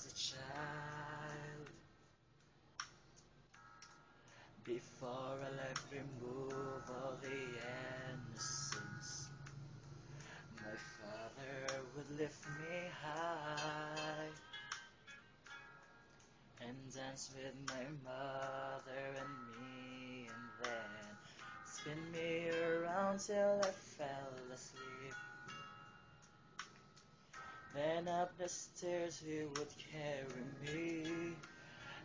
was a child, before I left, remove all the innocence, my father would lift me high and dance with my mother and me, and then spin me around till I fell asleep. Then up the stairs he would carry me,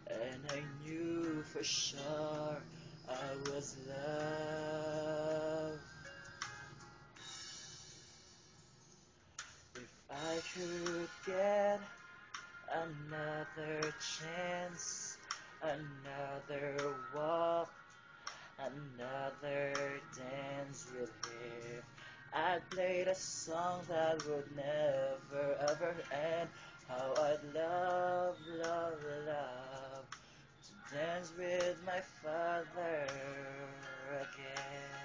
and I knew for sure I was loved. If I could get another chance, another walk, another dance with him, I'd play the song that would never ever end. How I'd love, love, love to dance with my father again.